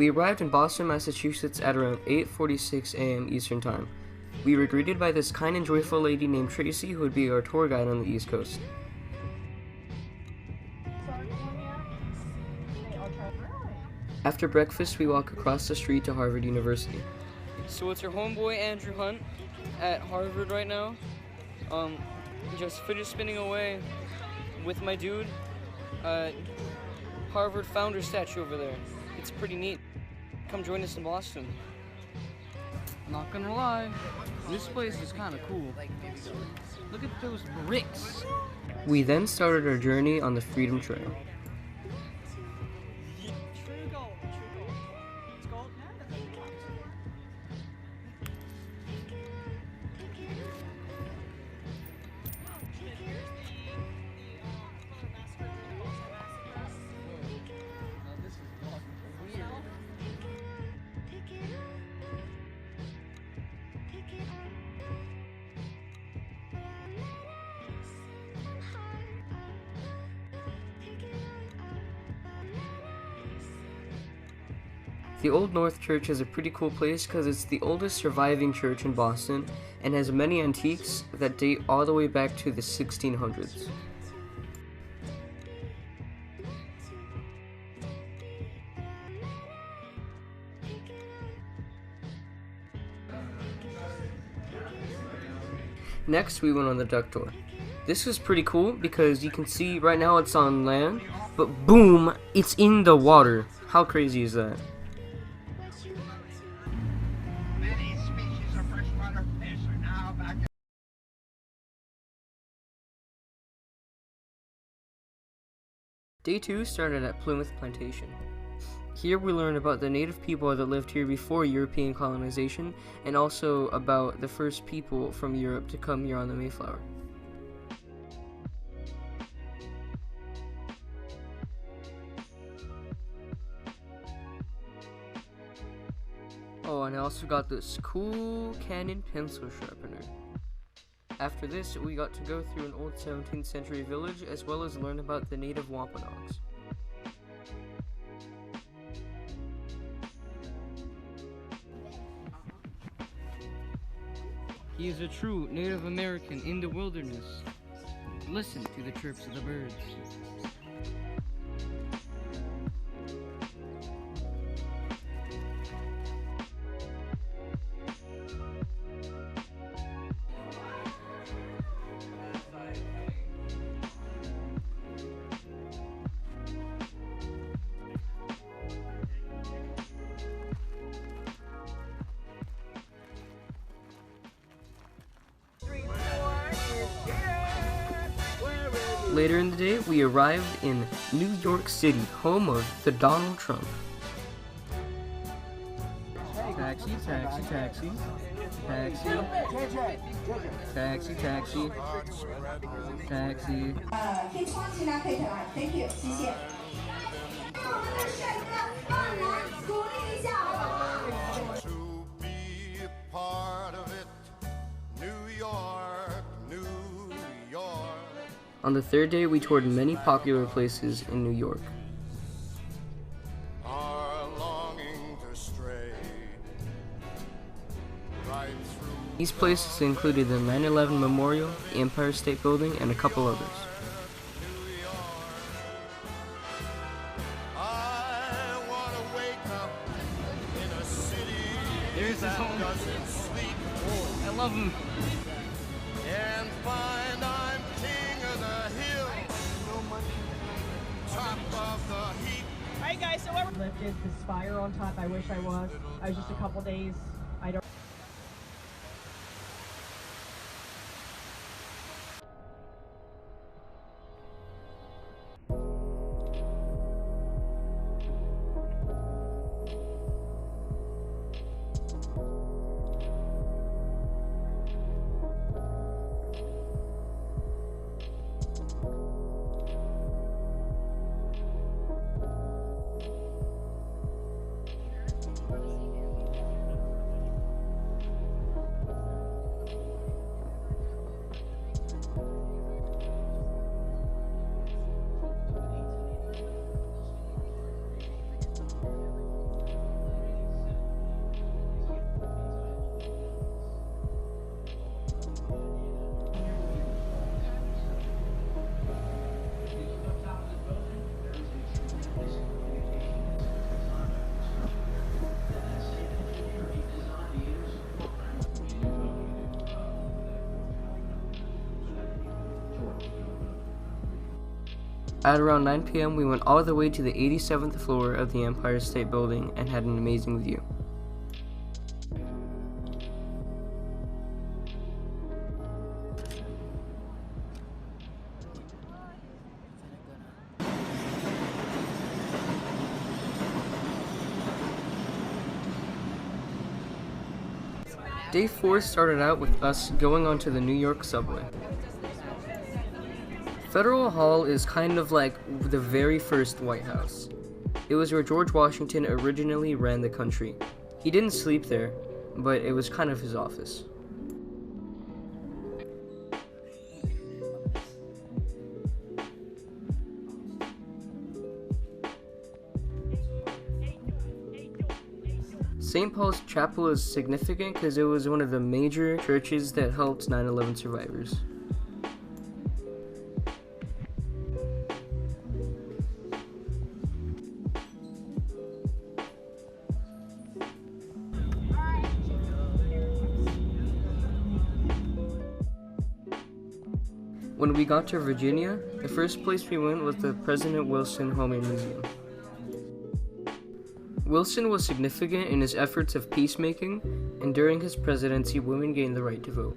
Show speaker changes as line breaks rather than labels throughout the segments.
We arrived in Boston, Massachusetts at around 8:46 a.m. Eastern Time. We were greeted by this kind and joyful lady named Tracy, who would be our tour guide on the East Coast. After breakfast, we walk across the street to Harvard University. So it's our homeboy Andrew Hunt at Harvard right now. Just finished spinning away with my dude. Harvard founder statue over there. It's pretty neat. Come join us in Boston.
Not gonna lie, this place is kind of cool. Look at those bricks.
We then started our journey on the Freedom Trail. The Old North Church is a pretty cool place because it's the oldest surviving church in Boston and has many antiques that date all the way back to the 1600s. Next, we went on the duck tour. This was pretty cool because you can see right now it's on land, but boom, it's in the water. How crazy is that? Day 2 started at Plymouth Plantation. Here we learned about the native people that lived here before European colonization, and also about the first people from Europe to come here on the Mayflower. Oh, and I also got this cool Canon pencil sharpener. After this, we got to go through an old 17th century village as well as learn about the native Wampanoags.
He is a true Native American in the wilderness. Listen to the chirps of the birds.
Later in the day, we arrived in New York City, home of the Donald Trump.
Taxi, taxi, taxi. Taxi. Taxi, taxi. Taxi.
可以窗起来，可以的啊 ，Thank you， 谢谢。我们的帅哥帮来鼓励一下好不好？
To be a part of it, New York, New York.
On the third day, we toured many popular places in New York.
Are longing to stray right through.
These places included the 9/11 Memorial, the Empire State Building, and a couple others.
I wanna wake up in a city
There's his
that
home.
doesn't sleep
Oh, I love him.
and find I'm king of the hill, top of the heap.
Alright guys, so we're lifted the spire on top. I wish I was. I was just a couple days. I don't
At around 9 p.m., we went all the way to the 87th floor of the Empire State Building and had an amazing view. Day 4 started out with us going onto the New York subway. Federal Hall is kind of like the very first White House. It was where George Washington originally ran the country. He didn't sleep there, but it was kind of his office. St. Paul's Chapel is significant because it was one of the major churches that helped 9/11 survivors. When we got to Virginia, the first place we went was the President Wilson Home and Museum. Wilson was significant in his efforts of peacemaking, and during his presidency, women gained the right to vote.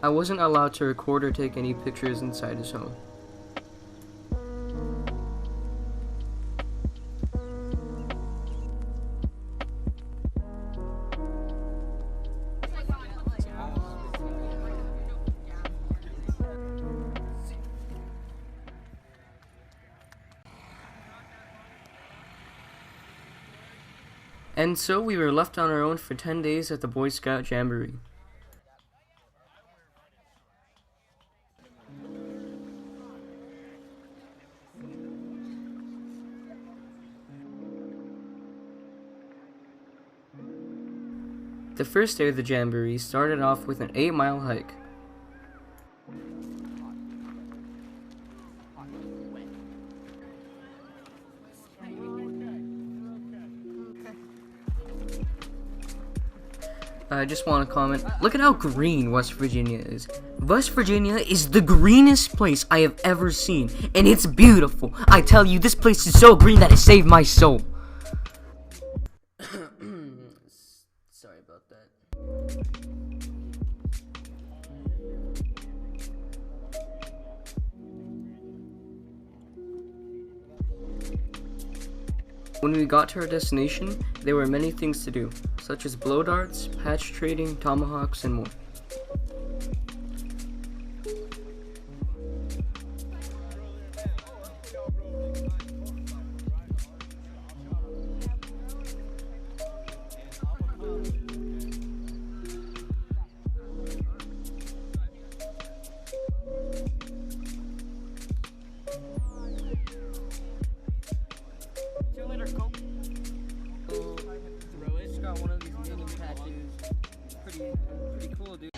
I wasn't allowed to record or take any pictures inside his home. And so we were left on our own for 10 days at the Boy Scout Jamboree. The first day of the Jamboree started off with an 8-mile hike. I just want to comment, look at how green West Virginia is. West Virginia is the greenest place I have ever seen, and it's beautiful. I tell you, this place is so green that it saved my soul. Sorry about that. When we got to our destination, there were many things to do, such as blow darts, patch trading, tomahawks, and more. Got one of these mini tattoos. Pretty cool, dude.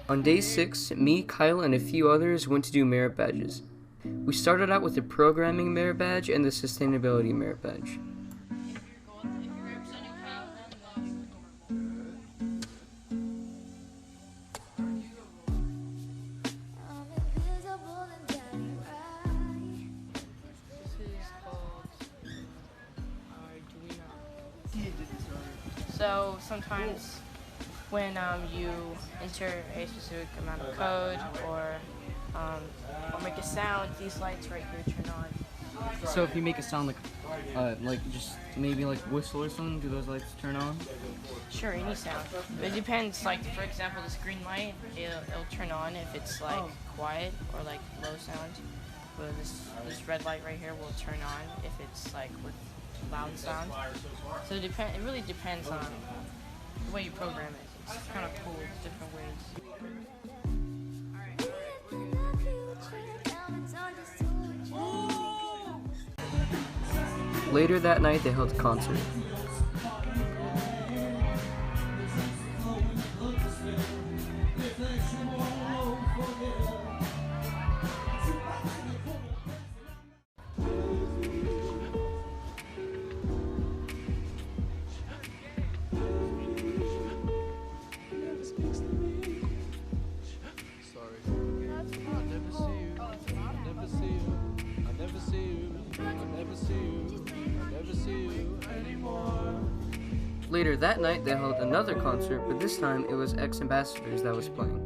On day 6, me, Kyle, and a few others went to do merit badges. We started out with the programming merit badge and the sustainability merit badge.
So sometimes when you enter a specific amount of code or make a sound, these lights right here turn on.
So if you make a sound like just maybe like whistle or something, do those lights turn on?
Sure, any sound. But it depends. Like for example, this green light, it'll turn on if it's like quiet or like low sound. But this red light right here will turn on if it's like with loud sound. So it really depends on the way you program it. It's kind of cool, different ways.
Later that night, they held a concert. Later that night, they held another concert, but this time it was ex-ambassadors that was playing.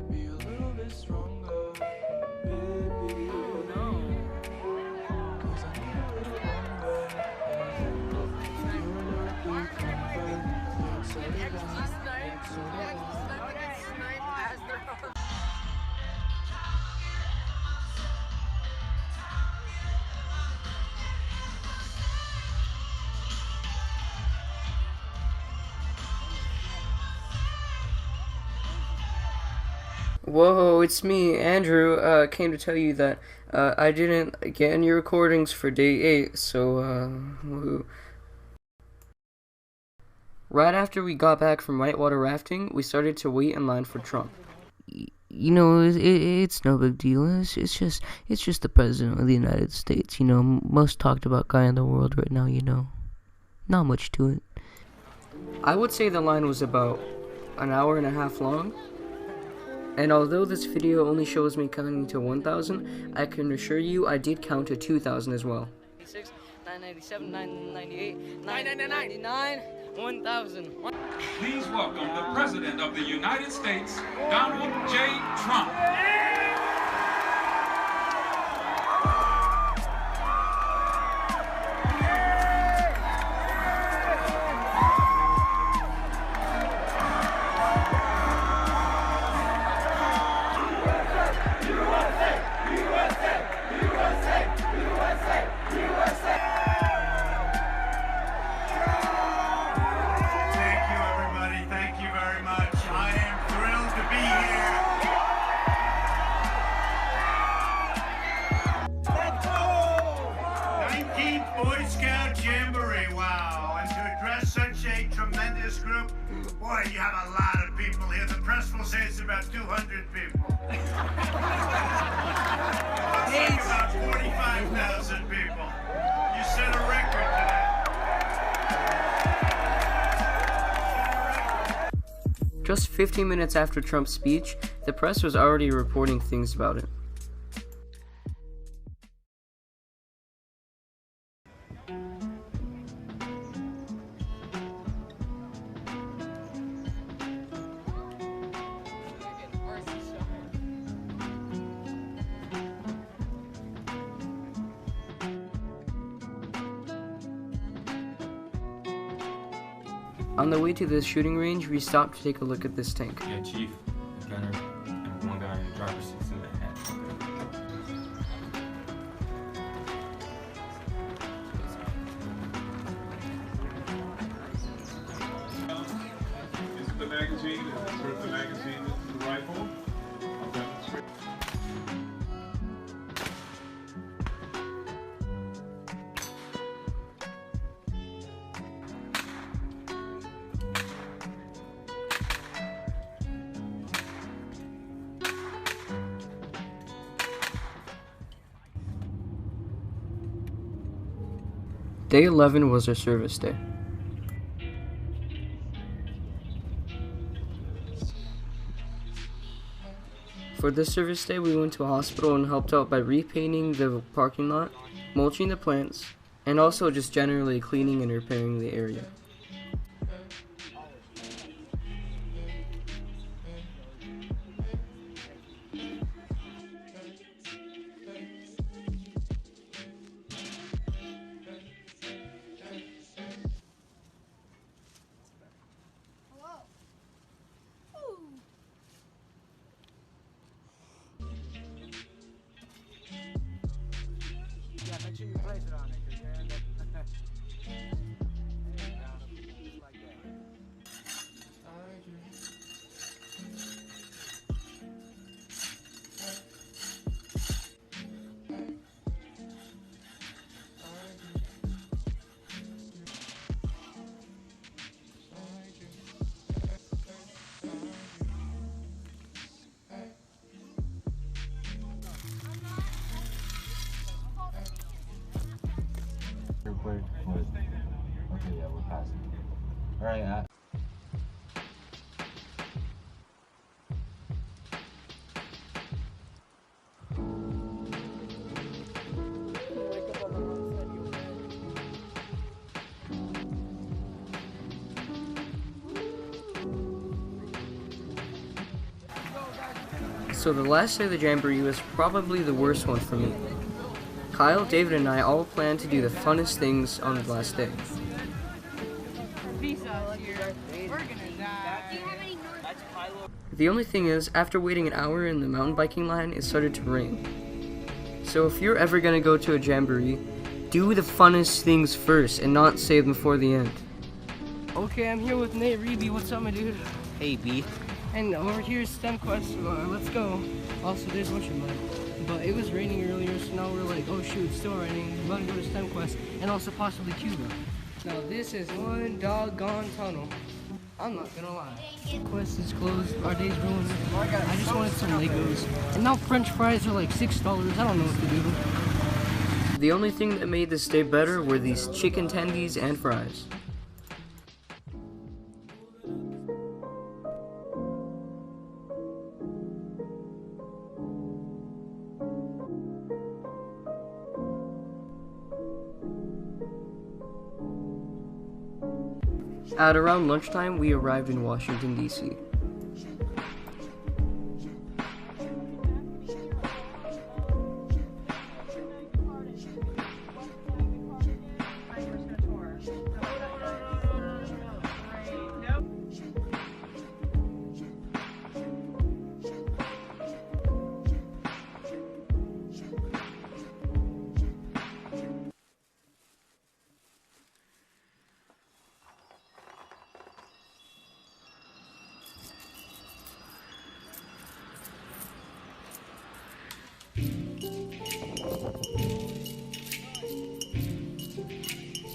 Whoa, it's me, Andrew. Came to tell you that I didn't get any recordings for day 8, so woohoo. Right after we got back from whitewater rafting, we started to wait in line for Trump.
You know, it's no big deal. It's just the president of the United States. You know, most talked about guy in the world right now. You know, not much to it.
I would say the line was about an hour and a half long. And although this video only shows me counting to 1,000, I can assure you I did count to 2,000 as well.
997, 998, 999, 1,000.
Please welcome the President of the United States, Donald J. Trump.
Boy Scout Jamboree, wow. And to address such a tremendous group, boy, you have a lot of people here. The press will say it's about 200 people. It's about 45,000 people. You set a record today.
Just 15 minutes after Trump's speech, the press was already reporting things about it. On the way to the shooting range, we stopped to take a look at this tank.
Yeah, chief, gunner, and one guy in the driver's seat in the hat.
This is the magazine. Insert the magazine into the rifle. I'll demonstrate.
Day 11 was our service day. For this service day, we went to a hospital and helped out by repainting the parking lot, mulching the plants, and also just generally cleaning and repairing the area.
Right.
So the last day of the Jamboree was probably the worst one for me. Kyle, David, and I all planned to do the funnest things on the last day. The only thing is, after waiting an hour in the mountain biking line, it started to rain. So if you're ever gonna go to a Jamboree, do the funnest things first and not save them for the end.
Okay, I'm here with Nate Reeby. What's up, my dude?
Hey, B.
And over here is STEM Quest. Let's go. Also, there's a bunch of mud. But it was raining earlier, so now we're like, oh shoot, it's still raining. We're about to go to STEM Quest and also possibly Cuba. Now this is one doggone tunnel. I'm not gonna lie. Quest is closed. Our day's ruined. I just wanted some Legos. And now French fries are like $6. I don't know what to do.
The only thing that made this day better were these chicken tendies and fries. At around lunchtime, we arrived in Washington, D.C.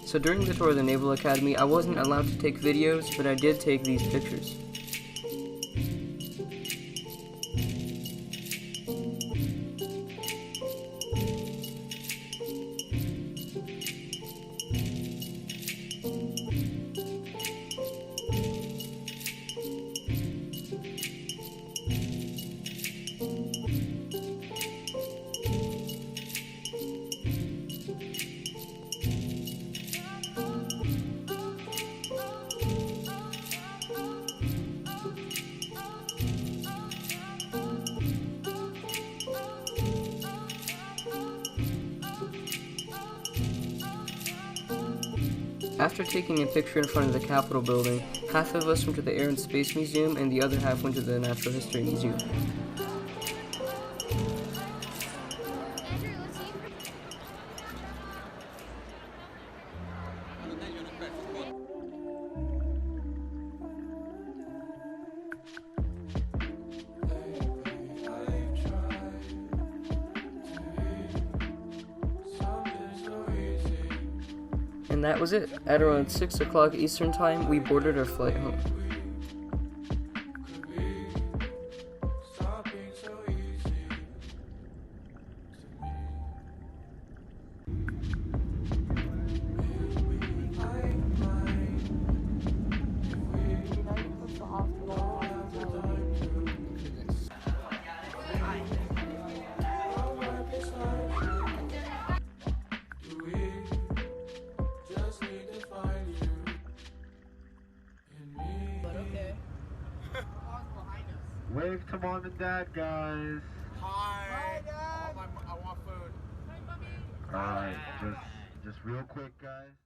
So during the tour of the Naval Academy, I wasn't allowed to take videos, but I did take these pictures. After taking a picture in front of the Capitol building, half of us went to the Air and Space Museum and the other half went to the Natural History Museum. And that was it. At around 6 o'clock Eastern Time, we boarded our flight home.
Wave to mom and dad, guys.
Hi. Dad. I want food.
Alright, just real quick, guys.